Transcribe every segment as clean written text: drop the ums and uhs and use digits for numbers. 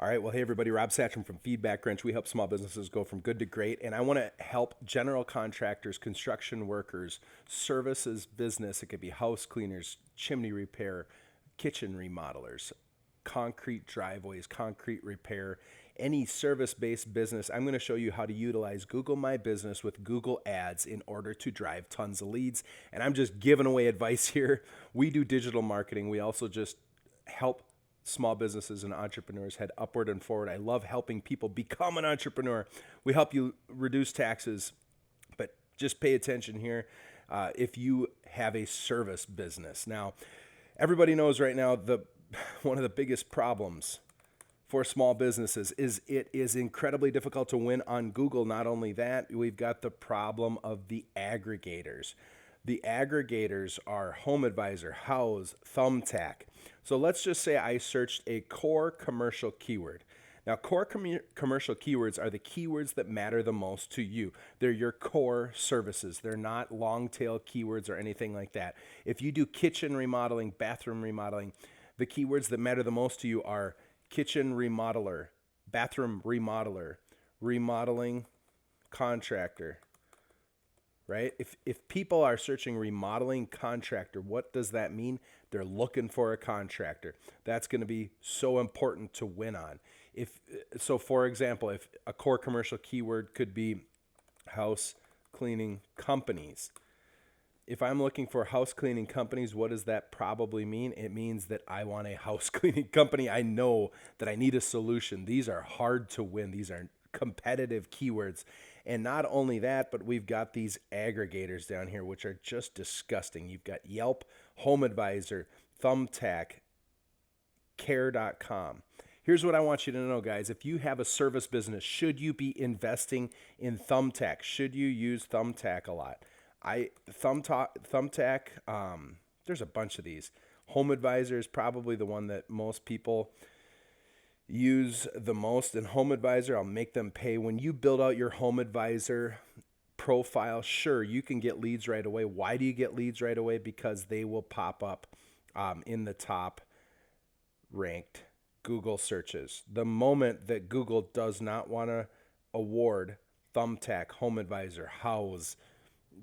All right, well, hey everybody, Rob Satcham from Feedback Wrench. We help small businesses go from good to great, and I want to help general contractors, construction workers, services business. It could be house cleaners, chimney repair, kitchen remodelers, concrete driveways, concrete repair, any service-based business. I'm going to show you how to utilize Google My Business with Google Ads in order to drive tons of leads, and I'm just giving away advice here. We do digital marketing. We also just help small businesses and entrepreneurs head upward and forward. I love helping people become an entrepreneur. We help you reduce taxes, but just pay attention here if you have a service business. Now, everybody knows right now one of the biggest problems for small businesses is it is incredibly difficult to win on Google. Not only that, we've got the problem of the aggregators. The aggregators are Home Advisor, Houzz, Thumbtack. So let's just say I searched a core commercial keyword. Now, core commercial keywords are the keywords that matter the most to you. They're your core services. They're not long tail keywords or anything like that. If you do kitchen remodeling, bathroom remodeling, the keywords that matter the most to you are kitchen remodeler, bathroom remodeler, remodeling contractor. Right? If people are searching remodeling contractor, what does that mean? They're looking for a contractor. That's going to be so important to win on. So for example, if a core commercial keyword could be house cleaning companies. If I'm looking for house cleaning companies, what does that probably mean? It means that I want a house cleaning company. I know that I need a solution. These are hard to win. These are competitive keywords. And not only that, but we've got these aggregators down here, which are just disgusting. You've got Yelp, Home Advisor, Thumbtack, Care.com. Here's what I want you to know, guys. If you have a service business, should you be investing in Thumbtack? Should you use Thumbtack a lot? Thumbtack, there's a bunch of these. Home Advisor is probably the one that most people use the most. And Home Advisor, I'll make them pay. When you build out your Home Advisor profile, sure, you can get leads right away. Why do you get leads right away? Because they will pop up in the top ranked Google searches. The moment that Google does not want to award Thumbtack, Home Advisor, Houzz,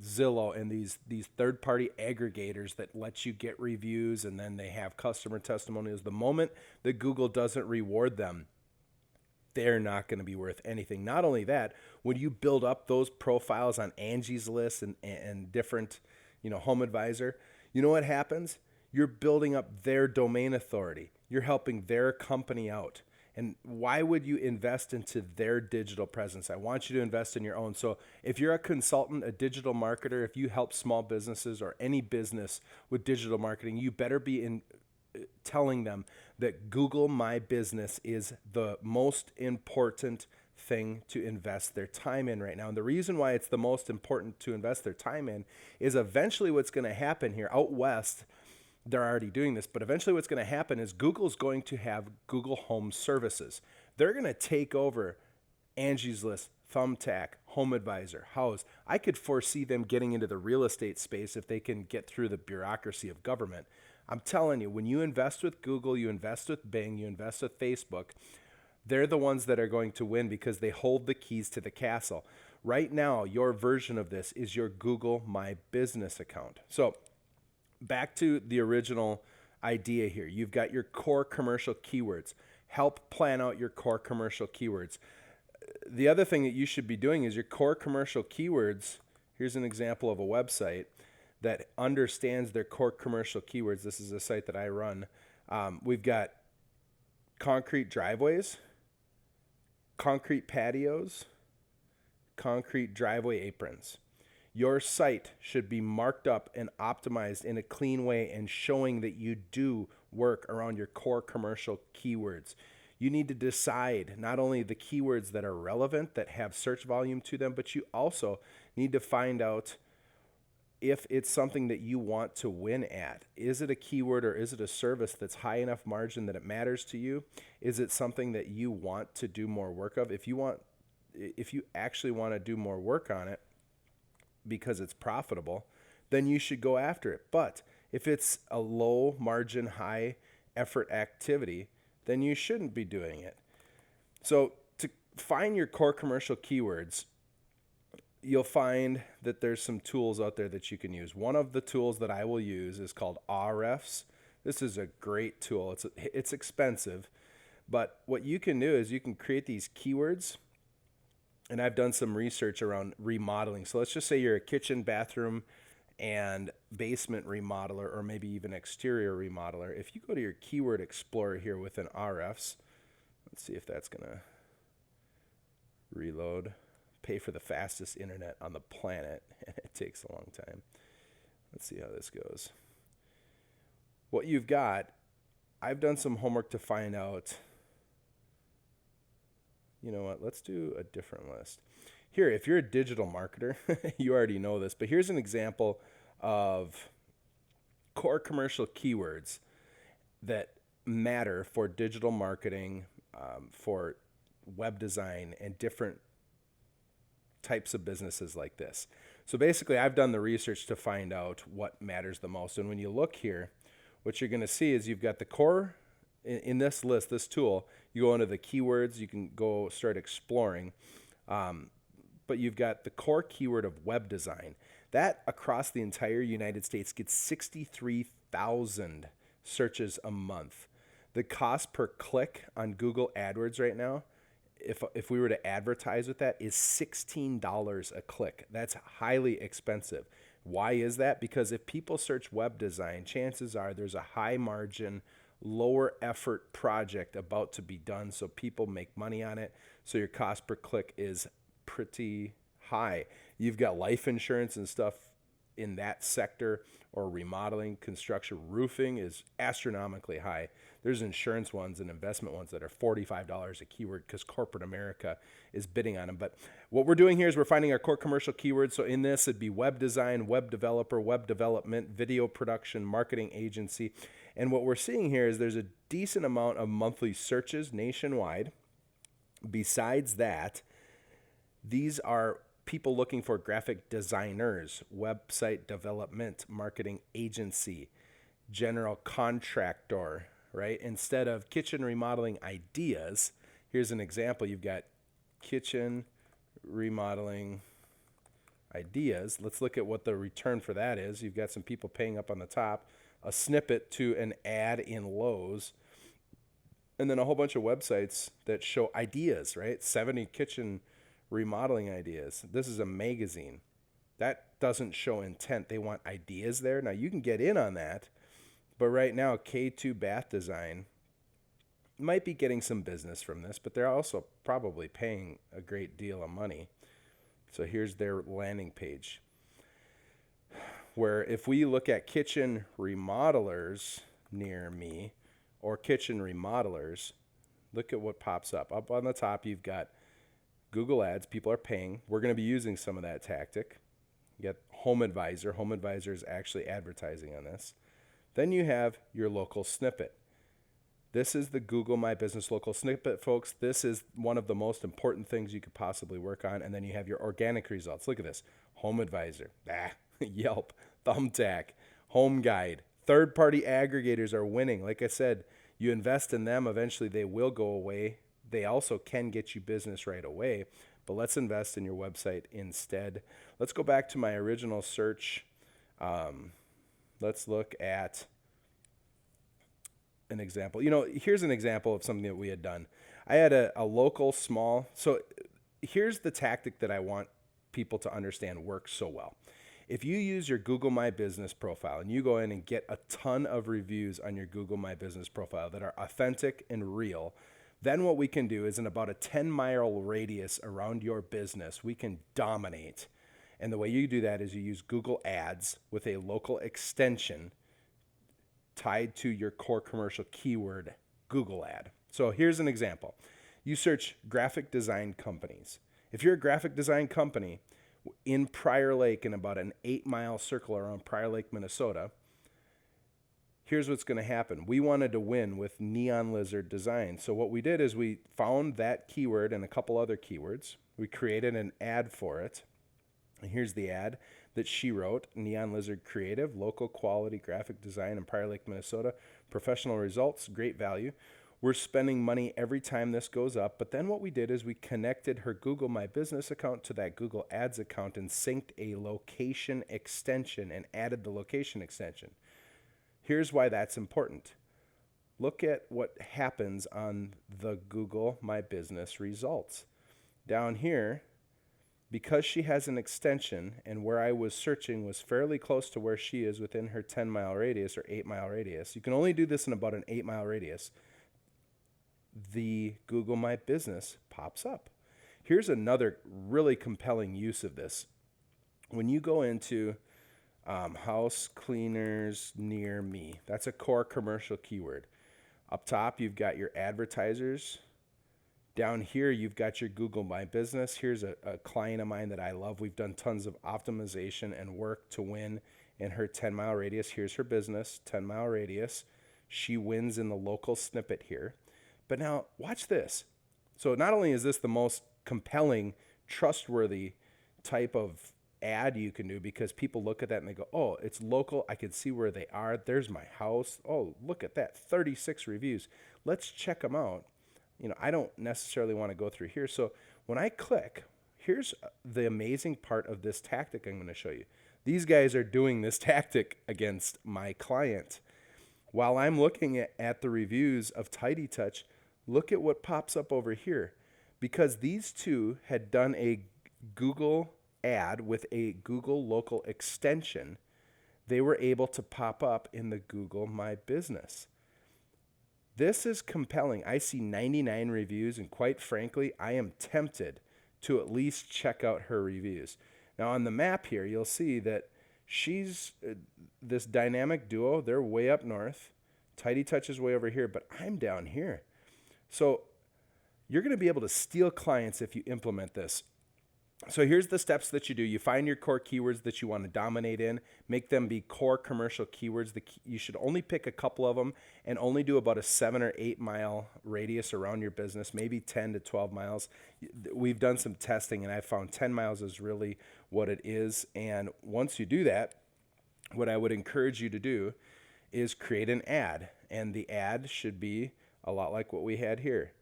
Zillow, and these third-party aggregators that let you get reviews and then they have customer testimonials, the moment that Google doesn't reward them, they're not going to be worth anything. Not only that, when you build up those profiles on Angie's List and different, Home Advisor, you know what happens? You're building up their domain authority. You're helping their company out. And why would you invest into their digital presence? I want you to invest in your own. So if you're a consultant, a digital marketer, if you help small businesses or any business with digital marketing, you better be telling them that Google My Business is the most important thing to invest their time in right now. And the reason why it's the most important to invest their time in is eventually what's going to happen here out west. They're already doing this, but eventually what's going to happen is Google's going to have Google Home Services. They're going to take over Angie's List, Thumbtack, Home Advisor, Houzz. I could foresee them getting into the real estate space if they can get through the bureaucracy of government. I'm telling you, when you invest with Google, you invest with Bing, you invest with Facebook, they're the ones that are going to win because they hold the keys to the castle. Right now, your version of this is your Google My Business account. So back to the original idea here. You've got your core commercial keywords. Help plan out your core commercial keywords. The other thing that you should be doing is your core commercial keywords. Here's an example of a website that understands their core commercial keywords. This is a site that I run. We've got concrete driveways, concrete patios, concrete driveway aprons. Your site should be marked up and optimized in a clean way and showing that you do work around your core commercial keywords. You need to decide not only the keywords that are relevant, that have search volume to them, but you also need to find out if it's something that you want to win at. Is it a keyword or is it a service that's high enough margin that it matters to you? Is it something that you want to do more work of? If you actually want to do more work on it, because it's profitable, then you should go after it. But if it's a low margin, high effort activity, then you shouldn't be doing it. So to find your core commercial keywords, you'll find that there's some tools out there that you can use. One of the tools that I will use is called Ahrefs. This is a great tool. It's expensive, but what you can do is you can create these keywords, and I've done some research around remodeling. So let's just say you're a kitchen, bathroom, and basement remodeler, or maybe even exterior remodeler. If you go to your keyword explorer here within Ahrefs, let's see if that's gonna reload. Pay for the fastest internet on the planet, and it takes a long time. Let's see how this goes. What you've got, I've done some homework to find out. You know what? Let's do a different list. Here, if you're a digital marketer, you already know this, but here's an example of core commercial keywords that matter for digital marketing, for web design, and different types of businesses like this. So basically, I've done the research to find out what matters the most. And when you look here, what you're going to see is you've got the core in this list, this tool. You go into the keywords, you can go start exploring. But you've got the core keyword of web design. That across the entire United States gets 63,000 searches a month. The cost per click on Google Adwords right now, if we were to advertise with that, is $16 a click. That's highly expensive. Why is that? Because if people search web design, chances are there's a high margin, lower effort project about to be done, so people make money on it. So your cost per click is pretty high. You've got life insurance and stuff in that sector, or remodeling, construction, roofing is astronomically high. There's insurance ones and investment ones that are $45 a keyword because corporate America is bidding on them. But what we're doing here is we're finding our core commercial keywords. So in this, it'd be web design, web developer, web development, video production, marketing agency. And what we're seeing here is there's a decent amount of monthly searches nationwide. Besides that, these are people looking for graphic designers, website development, marketing agency, general contractor, right? Instead of kitchen remodeling ideas, here's an example. You've got kitchen remodeling ideas. Let's look at what the return for that is. You've got some people paying up on the top, a snippet to an ad in Lowe's, and then a whole bunch of websites that show ideas, right? 70 kitchen remodeling ideas. This is a magazine. That doesn't show intent. They want ideas there. Now you can get in on that, but right now K2 Bath Design might be getting some business from this, but they're also probably paying a great deal of money. So here's their landing page, where if we look at kitchen remodelers near me or kitchen remodelers, look at what pops up. Up on the top, you've got Google Ads. People are paying. We're going to be using some of that tactic. You got Home Advisor. Home Advisor is actually advertising on this. Then you have your local snippet. This is the Google My Business local snippet, folks. This is one of the most important things you could possibly work on. And then you have your organic results. Look at this. Home Advisor, Yelp, Thumbtack, Home Guide. Third-party aggregators are winning. Like I said, you invest in them, eventually they will go away. They also can get you business right away, but let's invest in your website instead. Let's go back to my original search. Let's look at an example. Here's an example of something that we had done. I had a local small. So here's the tactic that I want people to understand works so well. If you use your Google My Business profile and you go in and get a ton of reviews on your Google My Business profile that are authentic and real, then what we can do is in about a 10-mile radius around your business, we can dominate. And the way you do that is you use Google Ads with a local extension tied to your core commercial keyword Google ad. So here's an example. You search graphic design companies. If you're a graphic design company in Prior Lake, in about an 8-mile circle around Prior Lake, Minnesota, here's what's going to happen. We wanted to win with Neon Lizard Design. So what we did is we found that keyword and a couple other keywords. We created an ad for it. And here's the ad that she wrote. Neon Lizard Creative, local quality graphic design in Prior Lake, Minnesota. Professional results, great value. We're spending money every time this goes up. But then what we did is we connected her Google My Business account to that Google Ads account and synced a location extension and added the location extension. Here's why that's important. Look at what happens on the Google My Business results. Down here, because she has an extension and where I was searching was fairly close to where she is within her 10-mile radius or 8-mile radius. You can only do this in about an 8-mile radius. The Google My Business pops up. Here's another really compelling use of this. When you go into house cleaners near me, that's a core commercial keyword. Up top, you've got your advertisers. Down here, you've got your Google My Business. Here's a client of mine that I love. We've done tons of optimization and work to win in her 10-mile radius. Here's her business, 10-mile radius. She wins in the local snippet here. But now, watch this. So not only is this the most compelling, trustworthy type of ad you can do, because people look at that and they go, oh, it's local. I can see where they are. There's my house. Oh, look at that, 36 reviews. Let's check them out. I don't necessarily want to go through here. So when I click, here's the amazing part of this tactic I'm going to show you. These guys are doing this tactic against my client. While I'm looking at the reviews of Tidy Touch, look at what pops up over here. Because these two had done a Google ad with a Google local extension, they were able to pop up in the Google My Business. This is compelling. I see 99 reviews, and quite frankly, I am tempted to at least check out her reviews. Now, on the map here, you'll see that she's this dynamic duo. They're way up north. Tidy Touch is way over here, but I'm down here. So you're going to be able to steal clients if you implement this. So here's the steps that you do. You find your core keywords that you want to dominate in, make them be core commercial keywords. You should only pick a couple of them and only do about a 7 or 8 mile radius around your business, maybe 10 to 12 miles. We've done some testing and I found 10 miles is really what it is. And once you do that, what I would encourage you to do is create an ad. And the ad should be a lot like what we had here,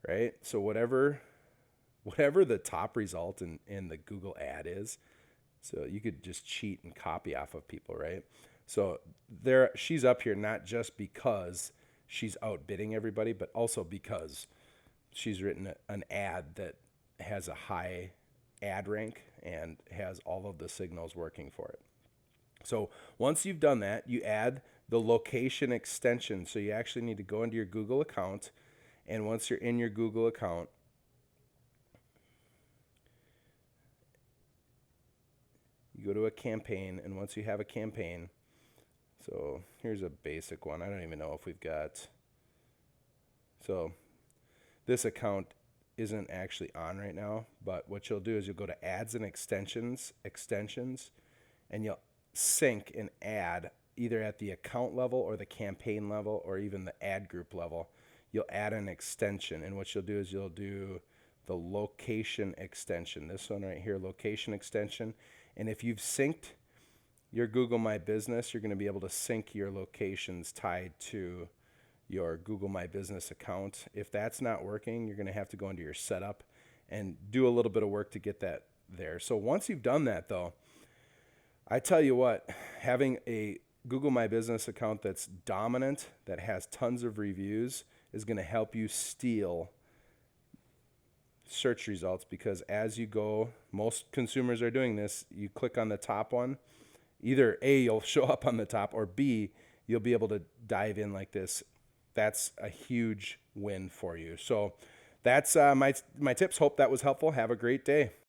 right? So whatever the top result in the Google ad is, so you could just cheat and copy off of people, right? So she's up here not just because she's outbidding everybody, but also because she's written an ad that has a high ad rank and has all of the signals working for it. So once you've done that, you add the location extension. So you actually need to go into your Google account, and once you're in your Google account, you go to a campaign, and once you have a campaign, so here's a basic one. I don't even know if we've got, so this account isn't actually on right now, but what you'll do is you'll go to ads and extensions, and you'll sync an ad either at the account level or the campaign level or even the ad group level. You'll add an extension, and what you'll do is you'll do the location extension. This one right here, location extension. And if you've synced your Google My Business, you're going to be able to sync your locations tied to your Google My Business account. If that's not working, you're going to have to go into your setup and do a little bit of work to get that there. So once you've done that, though, I tell you what, having a Google My Business account that's dominant, that has tons of reviews, is going to help you steal search results, because as you go, most consumers are doing this. You click on the top one, either A, you'll show up on the top, or B, you'll be able to dive in like this. That's a huge win for you. So that's my tips. Hope that was helpful. Have a great day.